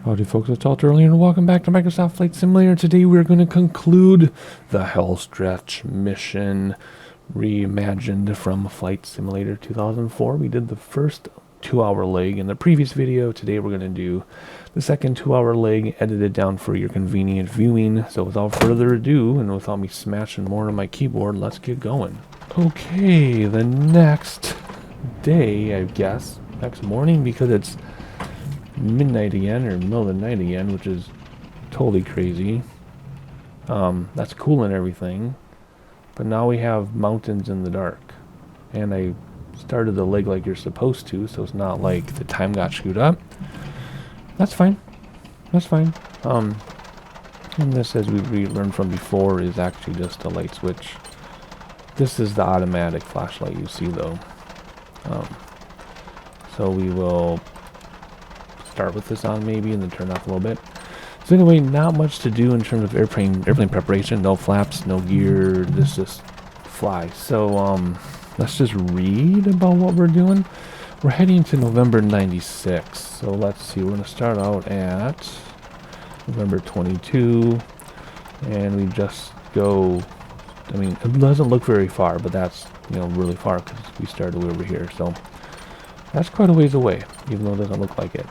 Howdy folks, it's Alt earlier and welcome back to Microsoft Flight Simulator. Today we're going to conclude the Hellstretch mission reimagined from Flight Simulator 2004. We did the first 2-hour leg in the previous video. Today we're going to do the second 2-hour leg edited down for your convenient viewing. So without further ado and without me smashing more on my keyboard, let's get going. Okay, the next day, I guess, next morning, because it's midnight again, or middle of the night again, which is totally crazy. That's cool and everything, but now we have mountains in the dark, and I started the leg like you're supposed to, so it's not like the time got screwed up. That's fine. That's fine. And this, as we learned from before, is actually just a light switch. This is the automatic flashlight you see, though. So we will start with this on maybe and then turn off a little bit. So anyway, not much to do in terms of airplane preparation. No flaps, no gear. This just flies. So let's just read about what we're doing. We're heading to November 96. So let's see. We're going to start out at November 22, and we just go. I mean, it doesn't look very far, but that's, you know, really far because we started way over here. So that's quite a ways away, even though it doesn't look like it.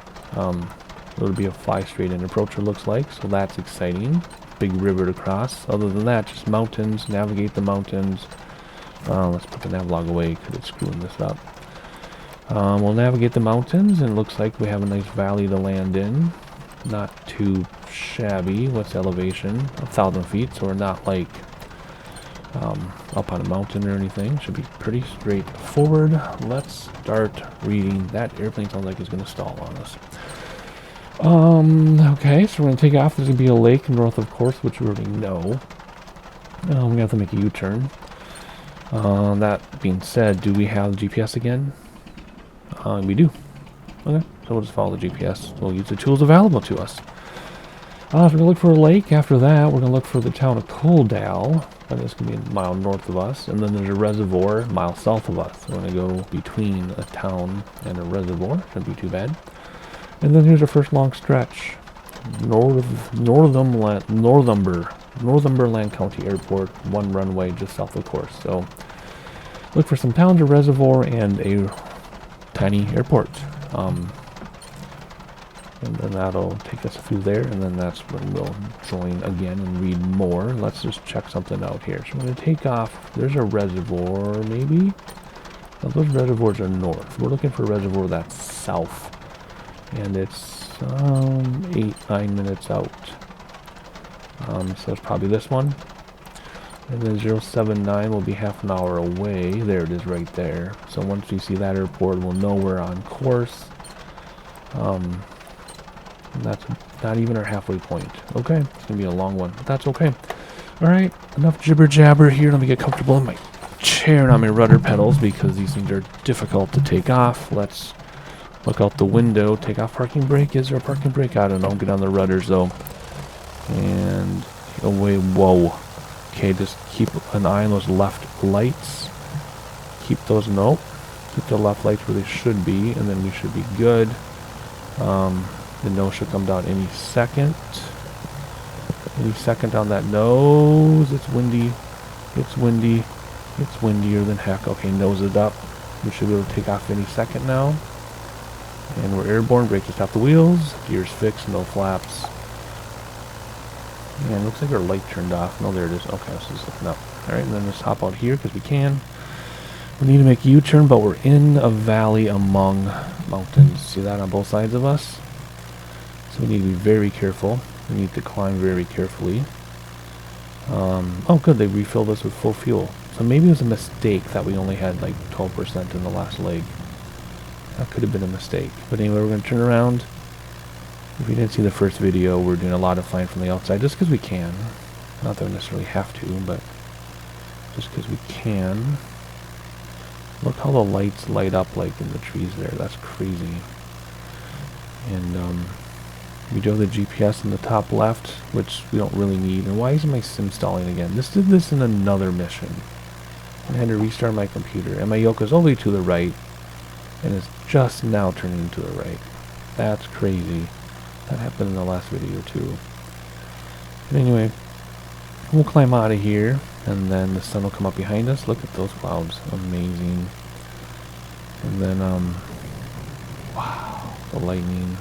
It'll be a fly straight in approach, it looks like, so that's exciting. Big river to cross. Other than that, just mountains, navigate the mountains. Let's put the navlog away because it's screwing this up. We'll navigate the mountains, and it looks like we have a nice valley to land in. Not too shabby. What's the elevation? 1,000 feet, so we're not like up on a mountain or anything. Should be pretty straightforward. Let's start reading. That airplane sounds like it's going to stall on us. Okay, so we're going to take off. There's going to be a lake north, of course, which we already know. We're going to have to make a U-turn. That being said, do we have the GPS again? We do. Okay, so we'll just follow the GPS. We'll use the tools available to us. So we're going to look for a lake. After that, we're going to look for the town of Coaldale. And this can be a mile north of us. And then there's a reservoir a mile south of us. We're going to go between a town and a reservoir. Shouldn't be too bad. And then here's our first long stretch. Northumberland County Airport. One runway just south of course. So look for some towns, a reservoir, and a tiny airport. And then that'll take us through there, and then that's when we'll join again and read more. Let's just check something out here. So I'm going to take off. There's a reservoir, maybe? Now, those reservoirs are north. We're looking for a reservoir that's south. And it's 8-9 minutes out. So it's probably this one. And then 079 will be half an hour away. There it is right there. So once we see that airport, we'll know we're on course. And that's not even our halfway point. Okay, it's going to be a long one, but that's okay. Alright, enough jibber jabber here. Let me get comfortable in my chair and on my rudder pedals because these things are difficult to take off. Let's look out the window. Take off parking brake. Is there a parking brake? I don't know. Get on the rudders though. And away. Whoa. Okay, just keep an eye on those left lights. Keep those, nope. Keep the left lights where they should be, and then we should be good. The nose should come down any second. Any second on that nose. It's windy. It's windy. It's windier than heck. Okay, nose it up. We should be able to take off any second now. And we're airborne. Brake to stop the wheels. Gears fixed. No flaps. And looks like our light turned off. No, there it is. Okay, this is looking up. Alright, and then let's hop out here because we can. We need to make a U-turn, but we're in a valley among mountains. See that on both sides of us? So we need to be very careful. We need to climb very carefully. Oh good, they refilled us with full fuel. So maybe it was a mistake that we only had like 12% in the last leg. That could have been a mistake. But anyway, we're going to turn around. If you didn't see the first video, we're doing a lot of flying from the outside just because we can. Not that we necessarily have to, but just because we can. Look how the lights light up like in the trees there. That's crazy. And we do have the GPS in the top left, which we don't really need. And why is my sim stalling again? This did this in another mission. I had to restart my computer. And my yoke is only to the right. And it's just now turning to the right. That's crazy. That happened in the last video too. But anyway, we'll climb out of here, and then the sun will come up behind us. Look at those clouds. Amazing. And then, wow, the lightning.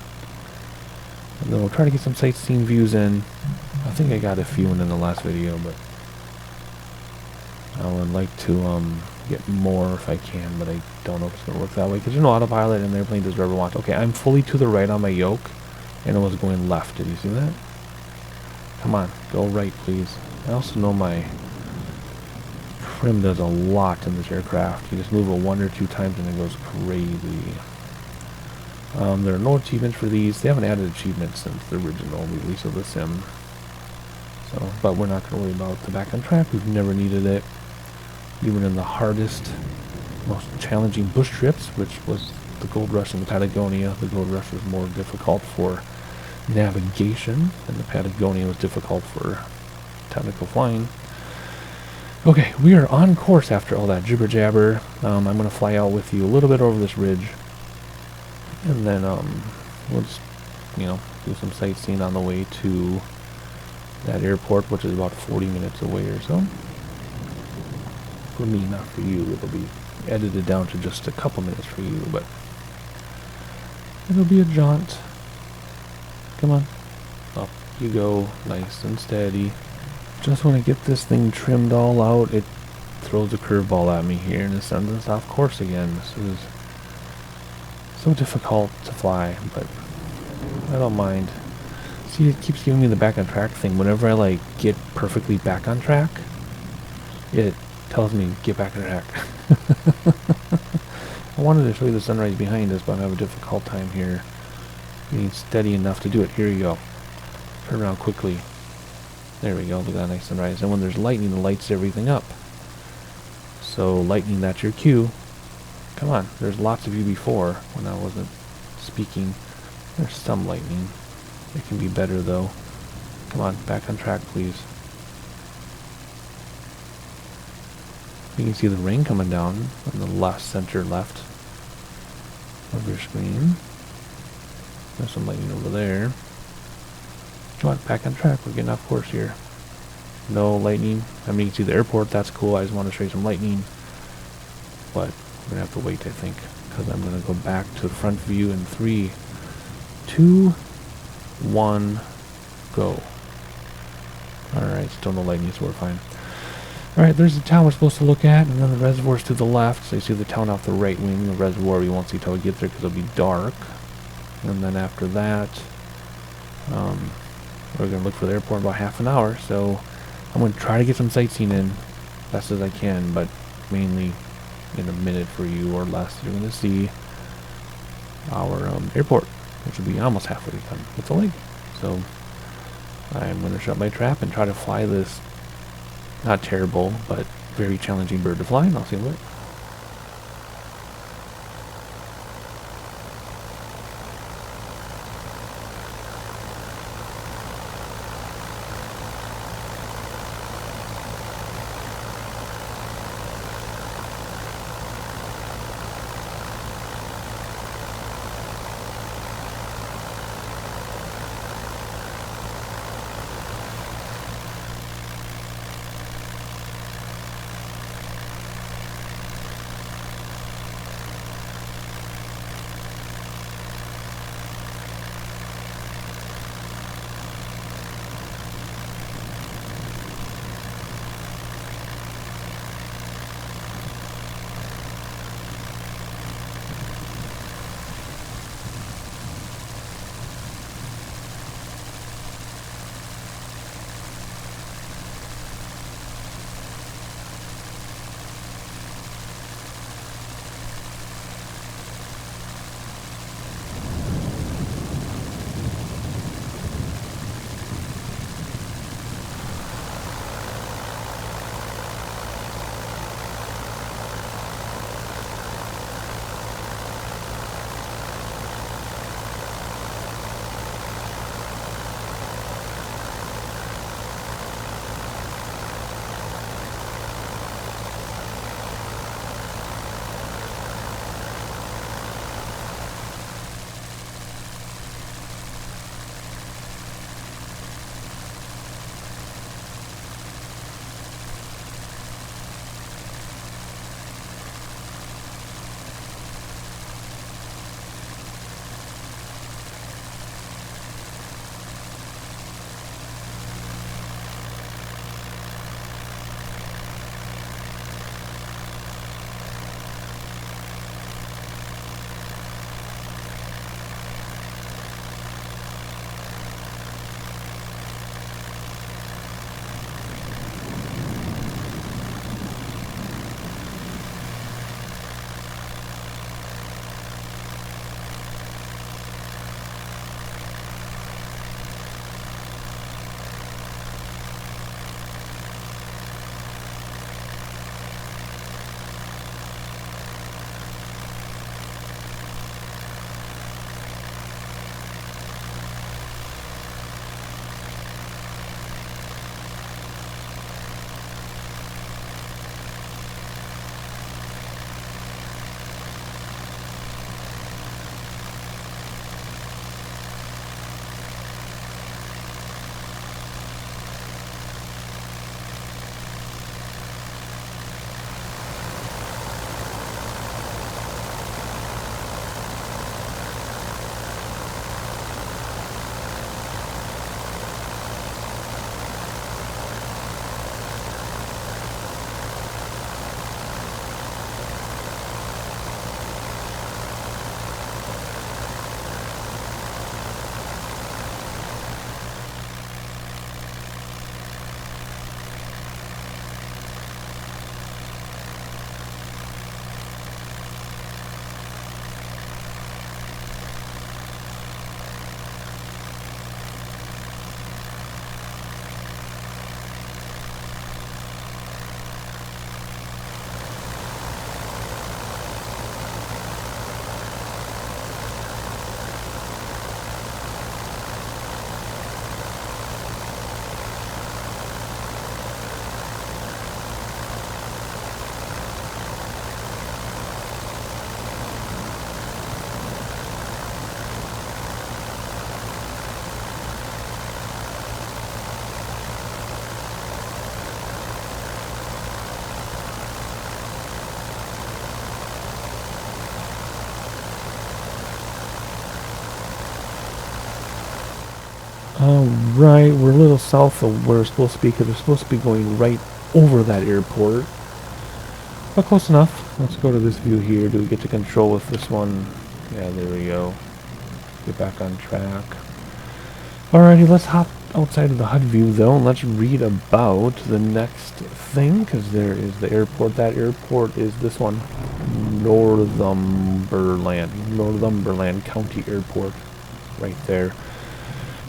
And then we'll try to get some sightseeing views in. I think I got a few in the last video, but I would like to get more if I can, but I don't know if it's going to work that way, because there's no autopilot and the airplane does whatever it wants. Okay, I'm fully to the right on my yoke, and it was going left. Did you see that? Come on, go right, please. I also know my trim does a lot in this aircraft. You just move it 1 or 2 times and it goes crazy. There are no achievements for these. They haven't added achievements since the original release of the sim. So, but we're not going to worry about the back on track. We've never needed it. Even in the hardest, most challenging bush trips, which was the Gold Rush and the Patagonia. The Gold Rush was more difficult for navigation, and the Patagonia was difficult for technical flying. Okay, we are on course after all that jibber jabber. I'm going to fly out with you a little bit over this ridge, and then we'll just, do some sightseeing on the way to that airport, which is about 40 minutes away or so. For me, not for you. It'll be edited down to just a couple minutes for you, but it'll be a jaunt. Come on. Up you go, nice and steady. Just when I get this thing trimmed all out, it throws a curveball at me here, and it sends us off course again. This is so difficult to fly, but I don't mind. See, it keeps giving me the back on track thing. Whenever I, get perfectly back on track, it tells me, get back on track. I wanted to show you the sunrise behind us, but I have a difficult time here being steady enough to do it. Here you go. Turn around quickly. There we go. Look at that nice sunrise. And when there's lightning, it lights everything up. So lightning, that's your cue. Come on. There's lots of you before when I wasn't speaking. There's some lightning. It can be better, though. Come on. Back on track, please. You can see the rain coming down on the left, center left of your screen. There's some lightning over there. Come on, back on track. We're getting off course here. No lightning. I mean, you can see the airport. That's cool. I just want to show you some lightning. But we're going to have to wait, I think, because I'm going to go back to the front view in 3, 2, 1, go. Alright, still no lightning, so we're fine. Alright, there's the town we're supposed to look at, and then the reservoir's to the left. So you see the town off the right wing. The reservoir we won't see till we get there because it'll be dark. And then after that, we're going to look for the airport in about half an hour. So I'm going to try to get some sightseeing in best as I can, but mainly in a minute for you or less. You're going to see our airport, which will be almost halfway done with the lake. So I'm going to shut my trap and try to fly this not terrible, but very challenging bird to fly, and I'll see you in a bit. Alright, we're a little south of where we're supposed to be because we're supposed to be going right over that airport. But close enough. Let's go to this view here. Do we get to control with this one? Yeah, there we go. Get back on track. Alrighty, let's hop outside of the HUD view though, and let's read about the next thing, because there is the airport. That airport is this one, Northumberland County Airport, right there.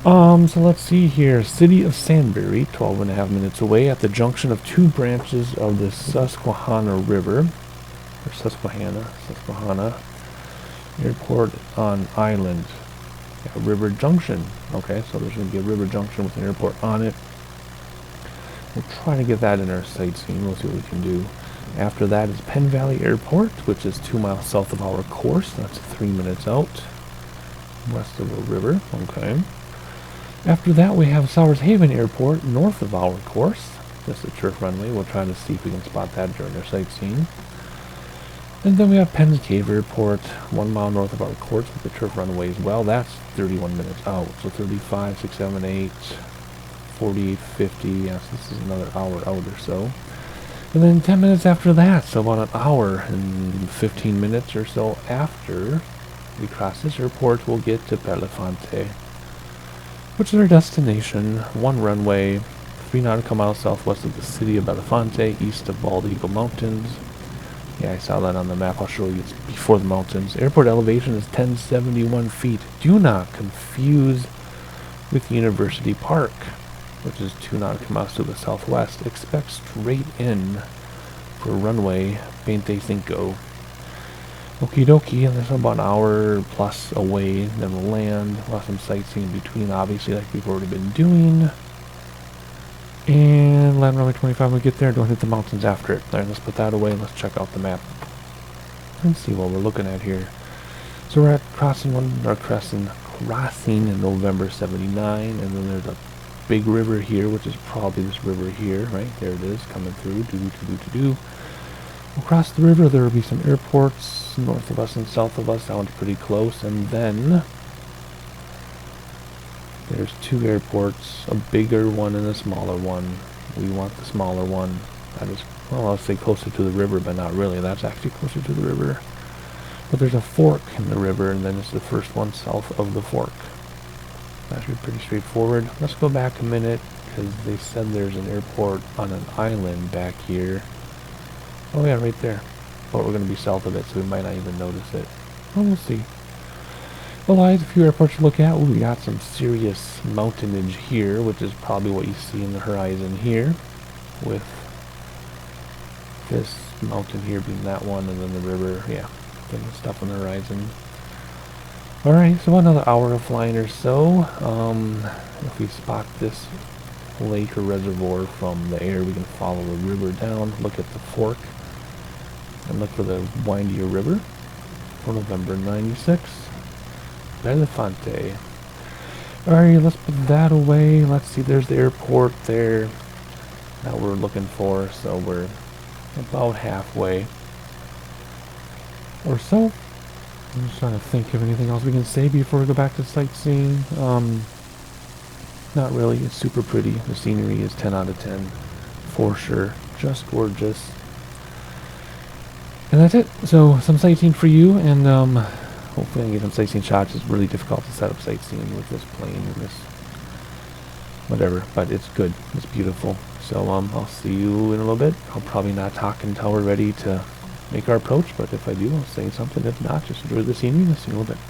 So let's see here. City of Sandbury, 12.5 minutes away, at the junction of two branches of the Susquehanna River, or Susquehanna Airport on Island. Yeah, River Junction. Okay, so there's going to be a river junction with an airport on it. We'll try to get that in our sightseeing. We'll see what we can do. After that is Penn Valley Airport, which is 2 miles south of our course. That's 3 minutes out, west of the river. Okay. After that, we have Sowers Haven Airport, north of our course. Just a turf runway. We'll try to see if we can spot that during our sightseeing. And then we have Penns Cave Airport, 1 mile north of our course with the turf runway as well. That's 31 minutes out. So 35, 6, 7, 8, 48, 50. Yes, this is another hour out or so. And then 10 minutes after that, so about an hour and 15 minutes or so after we cross this airport, we'll get to Belafonte, which is our destination. 1 runway, 3 nautical miles southwest of the city of Belafonte, east of Bald Eagle Mountains. Yeah, I saw that on the map. I'll show you. It's before the mountains. Airport elevation is 1071 feet. Do not confuse with University Park, which is 2 nautical miles to the southwest. Expect straight in for runway 25. Okie dokie, and there's about an hour plus away. Then we'll land. We'll have some sightseeing in between, obviously, like we've already been doing. And land runway 25 when we get there. Don't hit the mountains after it. Alright, let's put that away. Let's check out the map and see what we're looking at here. So we're at crossing in November 79, and then there's a big river here, which is probably this river here, right? There it is, coming through. We'll cross the river. There will be some airports north of us and south of us. That one's pretty close. And then there's 2 airports, a bigger one and a smaller one. We want the smaller one. That is, well, I'll say closer to the river, but not really. That's actually closer to the river. But there's a fork in the river, and then it's the first one south of the fork. That should be pretty straightforward. Let's go back a minute, because they said there's an airport on an island back here. Oh yeah, right there. But we're going to be south of it, so we might not even notice it. Well, we'll see. Otherwise, a few airports to look at. Ooh, we got some serious mountainage here, which is probably what you see in the horizon here, with this mountain here being that one, and then the river, yeah, getting stuff on the horizon. Alright, so another hour of flying or so. If we spot this lake or reservoir from the air, we can follow the river down, look at the fork, and look for the windier river for November 96. Belafonte. Alright, let's put that away. Let's see, there's the airport there that we're looking for, so we're about halfway or so. I'm just trying to think of anything else we can say before we go back to sightseeing. Not really. It's super pretty. The scenery is 10 out of 10 for sure. Just gorgeous. And that's it. So some sightseeing for you, and hopefully I can get some sightseeing shots. It's really difficult to set up sightseeing with this plane and this whatever, but it's good. It's beautiful. So I'll see you in a little bit. I'll probably not talk until we're ready to make our approach, but if I do, I'll say something. If not, just enjoy the scenery. I'll see you in a little bit.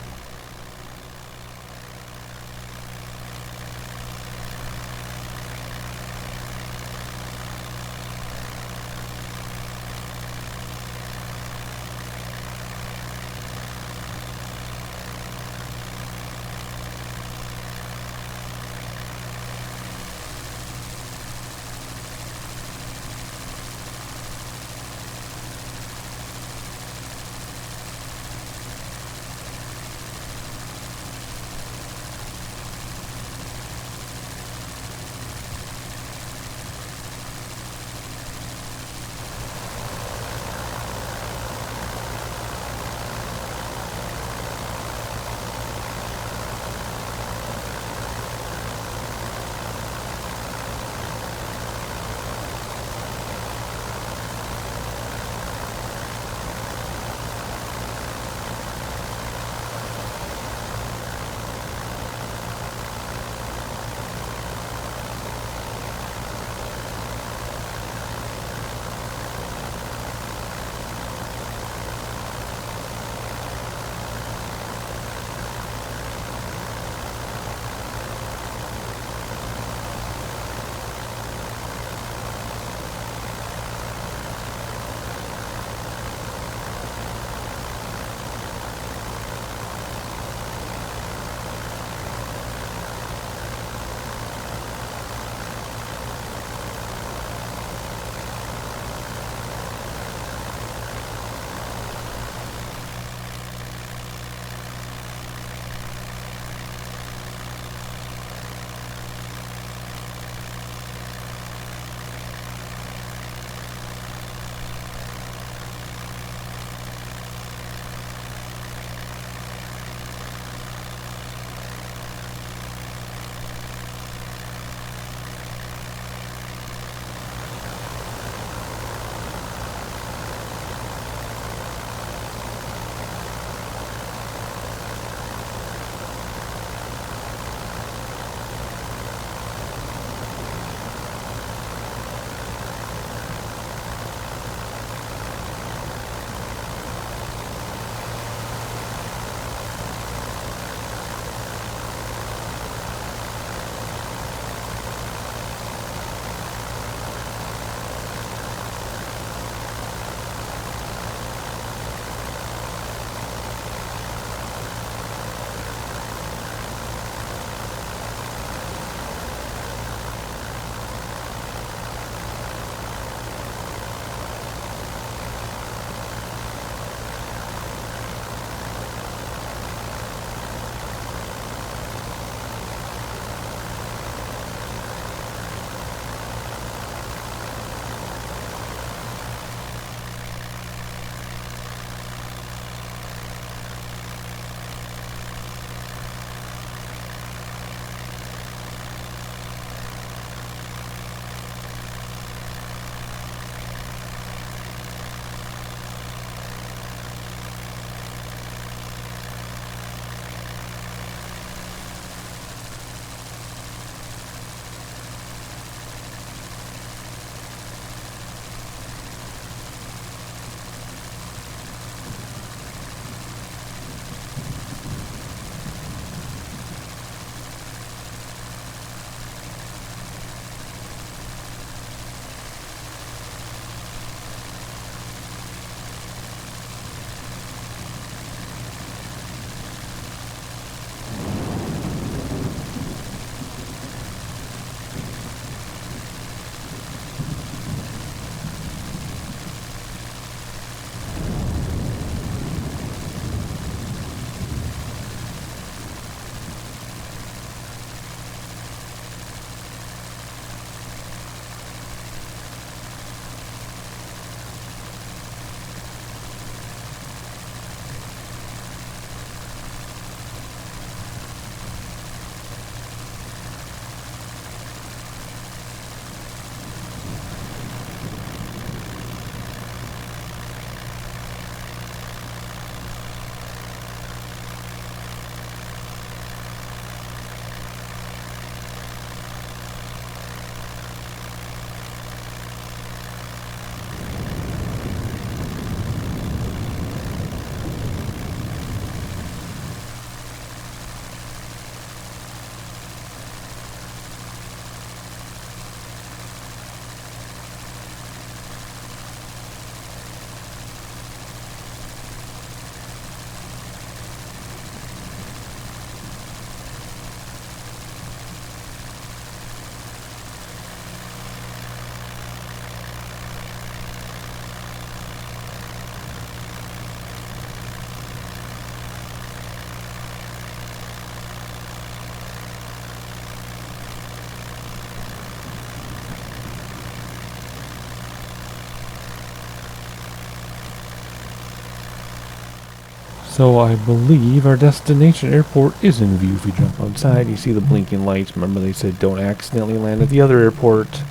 So I believe our destination airport is in view. If we jump outside, you see the blinking lights. Remember they said don't accidentally land at the other airport.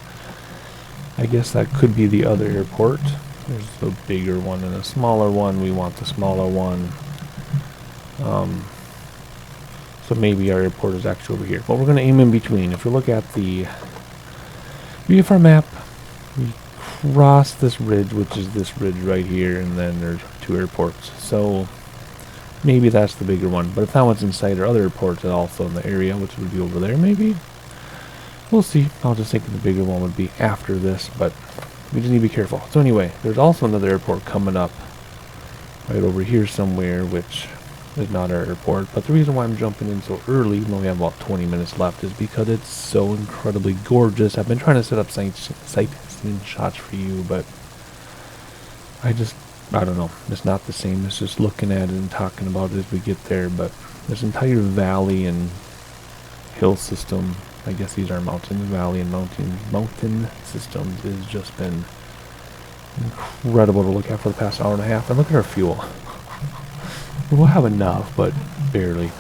I guess that could be the other airport. There's a bigger one and a smaller one. We want the smaller one. So maybe our airport is actually over here. But we're going to aim in between. If you look at the VFR map, we cross this ridge, which is this ridge right here, and then there's 2 airports. So maybe that's the bigger one. But if that one's inside our other airports also in the area, which would be over there maybe, we'll see. I was just thinking the bigger one would be after this, but we just need to be careful. So anyway, there's also another airport coming up right over here somewhere, which is not our airport. But the reason why I'm jumping in so early, even though we have about 20 minutes left, is because it's so incredibly gorgeous. I've been trying to set up sightseeing shots for you, but I don't know. It's not the same. It's just looking at it and talking about it as we get there. But this entire valley and hill system, I guess these are mountain valley and mountain systems, has just been incredible to look at for the past hour and a half. And look at our fuel. We'll have enough, but barely.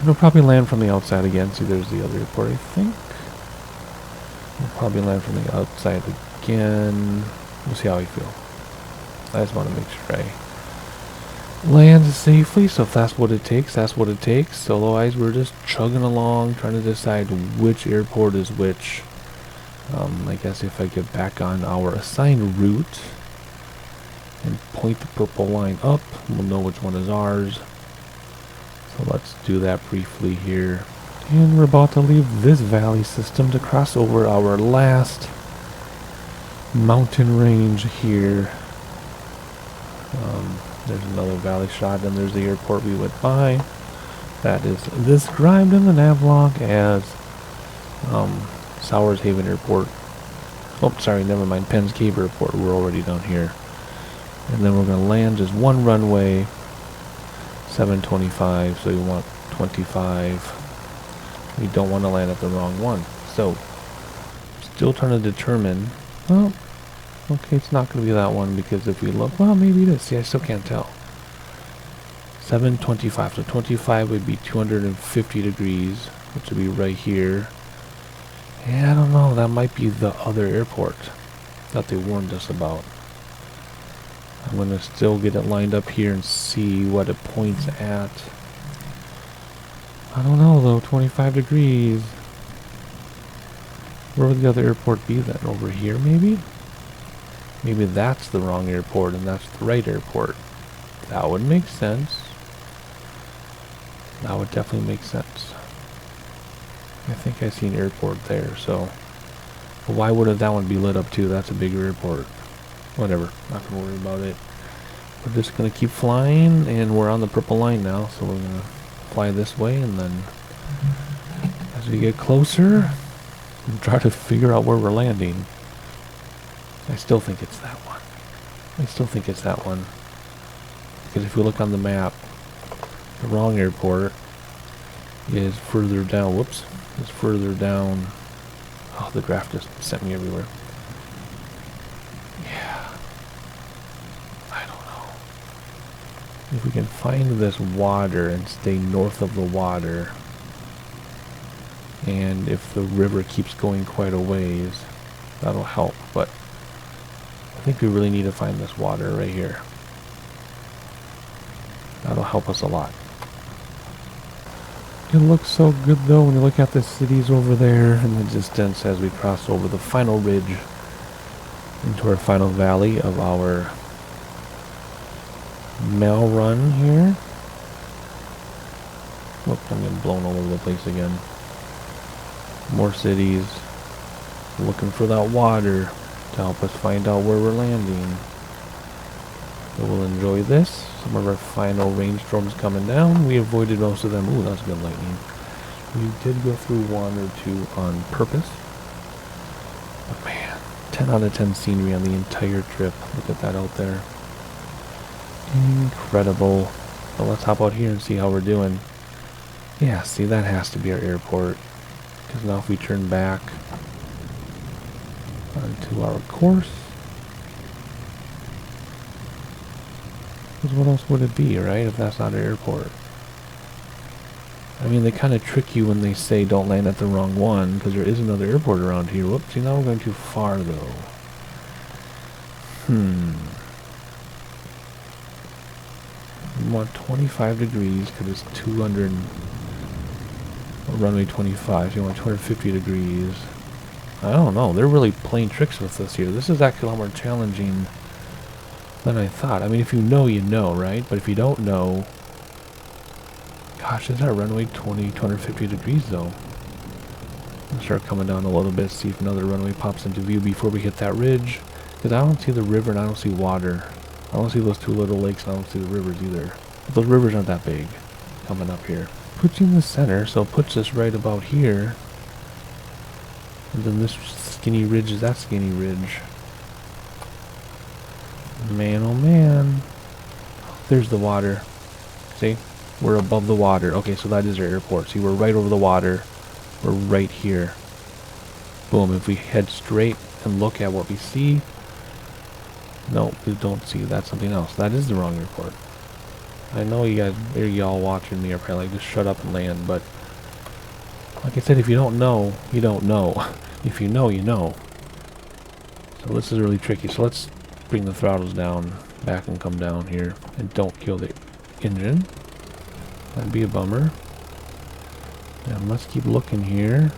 We'll probably land from the outside again. See, there's the other airport, I think. We'll probably land from the outside again. We'll see how I feel. I just want to make sure I land safely, so if that's what it takes, that's what it takes. So otherwise, we're just chugging along, trying to decide which airport is which. I guess if I get back on our assigned route and point the purple line up, we'll know which one is ours. So let's do that briefly here. And we're about to leave this valley system to cross over our last mountain range here. There's another valley shot, and there's the airport we went by. That is described in the navlog as Sowers Haven Airport. Oh, sorry, never mind. Penns Cave Airport. We're already down here. And then we're going to land just one runway, 725, so we want 25. We don't want to land at the wrong one. So, still trying to determine, well, okay, it's not going to be that one, because if we look, well, maybe it is. See, I still can't tell. 725, so 25 would be 250 degrees, which would be right here. Yeah, I don't know, that might be the other airport that they warned us about. I'm going to still get it lined up here and see what it points at. I don't know though, 25 degrees. Where would the other airport be then? Over here maybe? Maybe that's the wrong airport and that's the right airport. That would make sense. That would definitely make sense. I think I see an airport there, so... But why wouldn't that one be lit up too? That's a bigger airport. Whatever, not gonna worry about it. We're just gonna keep flying, and we're on the purple line now, so we're gonna fly this way, and then as we get closer, we'll try to figure out where we're landing. I still think it's that one. I still think it's that one. Because if you look on the map, the wrong airport is further down. Whoops. It's further down. Oh, the graph just sent me everywhere. Yeah. I don't know. If we can find this water and stay north of the water, and if the river keeps going quite a ways, that'll help. But I think we really need to find this water right here. That'll help us a lot. It looks so good though when you look at the cities over there in the distance as we cross over the final ridge into our final valley of our mail run here. Whoops, I'm getting blown all over the place again. More cities. Looking for that water to help us find out where we're landing. So we'll enjoy this. Some of our final rainstorms coming down. We avoided most of them. Ooh, that's good lightning. We did go through one or two on purpose. But man, 10 out of 10 scenery on the entire trip. Look at that out there. Incredible. But let's hop out here and see how we're doing. Yeah, see, that has to be our airport. Because now if we turn back onto our course, Because what else would it be, right, if that's not an airport? I mean, they kind of trick you when they say don't land at the wrong one, because there is another airport around here. Whoops, see, now we're going too far, though. We want 25 degrees, because it's 200... runway 25, so you want 250 degrees. I don't know, they're really playing tricks with us here. This is actually a lot more challenging than I thought. I mean, if you know, you know, right? But if you don't know... Gosh, is our runway 250 degrees, though? I'll start coming down a little bit, see if another runway pops into view before we hit that ridge. Because I don't see the river and I don't see water. I don't see those two little lakes and I don't see the rivers either. But those rivers aren't that big coming up here. Puts you in the center, so it puts us right about here. And then this skinny ridge is that skinny ridge. Man, oh man. There's the water. See? We're above the water. Okay, so that is our airport. See, we're right over the water. We're right here. Boom. If we head straight and look at what we see. No, we don't see. That's something else. That is the wrong airport. I know you guys, y'all watching me are probably like, just shut up and land, but like I said, if you don't know, you don't know. If you know, you know. So this is really tricky. So let's bring the throttles down, back and come down here, and don't kill the engine. That'd be a bummer. And let's keep looking here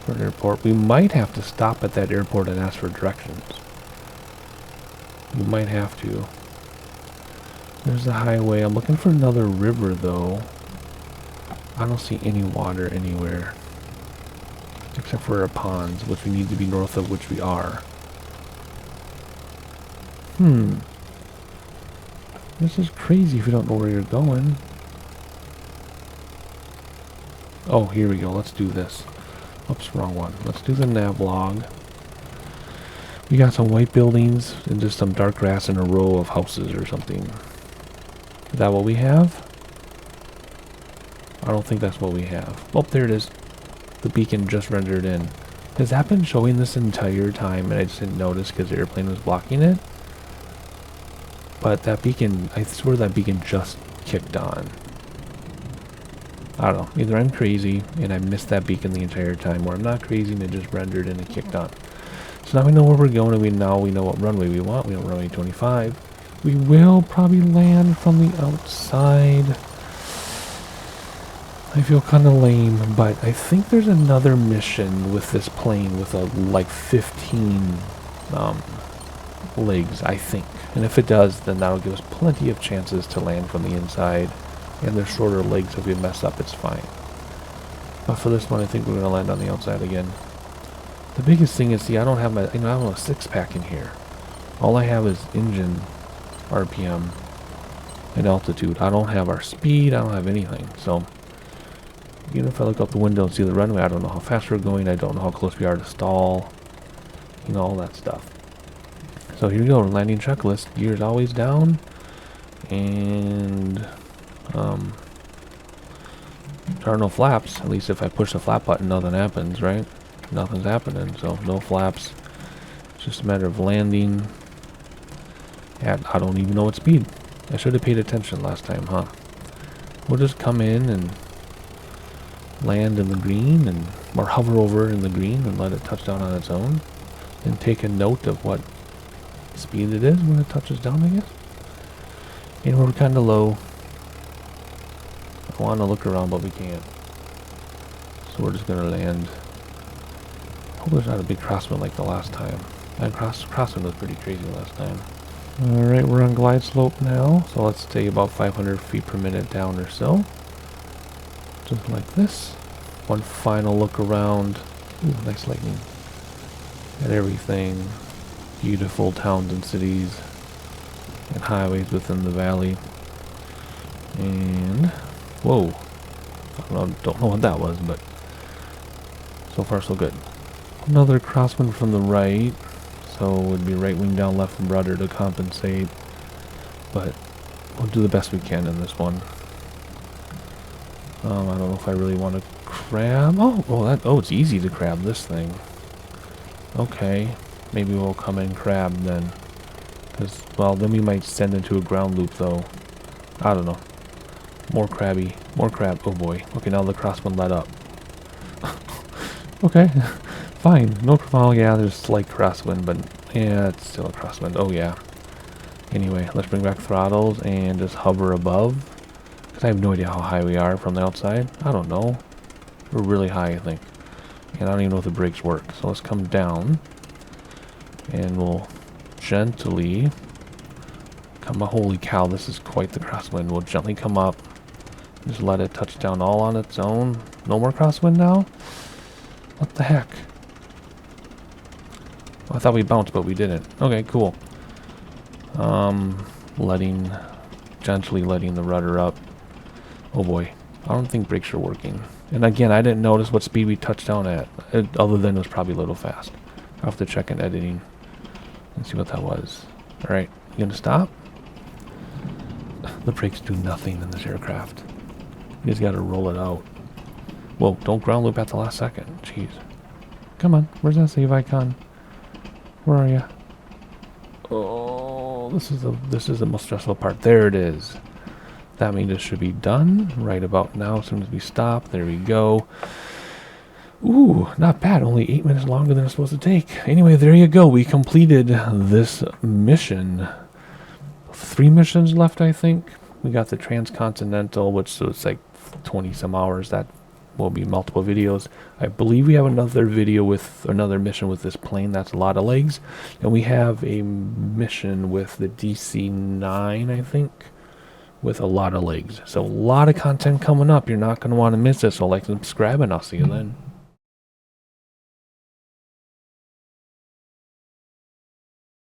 for an airport. We might have to stop at that airport and ask for directions. You might have to. There's the highway. I'm looking for another river, though. I don't see any water anywhere. Except for our ponds, which we need to be north of, which we are. This is crazy if you don't know where you're going. Oh, here we go. Let's do this. Oops, wrong one. Let's do the nav log. We got some white buildings and just some dark grass and a row of houses or something. Is that what we have? I don't think that's what we have. Oh, there it is. The beacon just rendered in. Has that been showing this entire time and I just didn't notice because the airplane was blocking it? But that beacon, I swear that beacon just kicked on. I don't know. Either I'm crazy and I missed that beacon the entire time, or I'm not crazy and it just rendered and it kicked on. So now we know where we're going, and we know what runway we want. We want runway 25. We will probably land from the outside. I feel kind of lame, but I think there's another mission with this plane with like 15 legs, I think. And if it does, then that'll give us plenty of chances to land from the inside. And they're shorter legs, so if we mess up, it's fine. But for this one, I think we're going to land on the outside again. The biggest thing is, see, I don't have my, I don't have a 6-pack in here. All I have is engine RPM and altitude. I don't have our speed. I don't have anything. So even if I look out the window and see the runway, I don't know how fast we're going. I don't know how close we are to stall. You know, all that stuff. So here we go. Landing checklist. Gears always down. And there are no flaps. At least if I push the flap button, nothing happens, right? Nothing's happening, so no flaps. It's just a matter of landing at, I don't even know what speed. I should have paid attention last time, huh? We'll just come in and land in the green, and or hover over in the green and let it touch down on its own. And take a note of what speed it is when it touches down, I guess. And we're kind of low. I want to look around, but we can't. So we're just going to land. Hope there's not a big crosswind like the last time. That crosswind was pretty crazy last time. Alright, we're on glide slope now. So let's stay about 500 feet per minute down or so. Just like this. One final look around. Ooh, nice lightning. At everything. Beautiful towns and cities. And highways within the valley. And whoa. I don't know what that was, but so far so good. Another crosswind from the right. So it would be right wing down, left rudder to compensate. But we'll do the best we can in this one. I don't know if I really want to crab. Oh, it's easy to crab this thing. Okay. Maybe we'll come in crab then. Because, well, then we might send into a ground loop, though. I don't know. More crabby. More crab. Oh, boy. Okay, now the crosswind let up. Okay. Fine. No, well, yeah, there's slight crosswind, but yeah, it's still a crosswind. Oh, yeah. Anyway, let's bring back throttles and just hover above. Because I have no idea how high we are from the outside. I don't know. We're really high, I think. And I don't even know if the brakes work. So let's come down. And we'll gently come up. Holy cow, this is quite the crosswind. We'll gently come up. Just let it touch down all on its own. No more crosswind now? What the heck? Well, I thought we bounced, but we didn't. Okay, cool. Gently letting the rudder up. Oh boy. I don't think brakes are working. And again, I didn't notice what speed we touched down at. Other than it was probably a little fast. I'll have to check in editing and see what that was. Alright, you gonna stop? The brakes do nothing in this aircraft. You just gotta roll it out. Whoa, don't ground loop at the last second. Jeez. Come on, where's that save icon? Where are you? Oh, this is the most stressful part. There it is. That means it should be done right about now as soon as we stop. There we go. Ooh, not bad. Only 8 minutes longer than it's supposed to take. Anyway, there you go. We completed this mission. 3 missions left, I think. We got the Transcontinental, which so it's like 20 some hours. That will be multiple videos. I believe we have another video with another mission with this plane. That's a lot of legs. And we have a mission with the DC-9, I think, with a lot of legs. So a lot of content coming up. You're not going to want to miss it. So like and subscribe, and I'll see you then.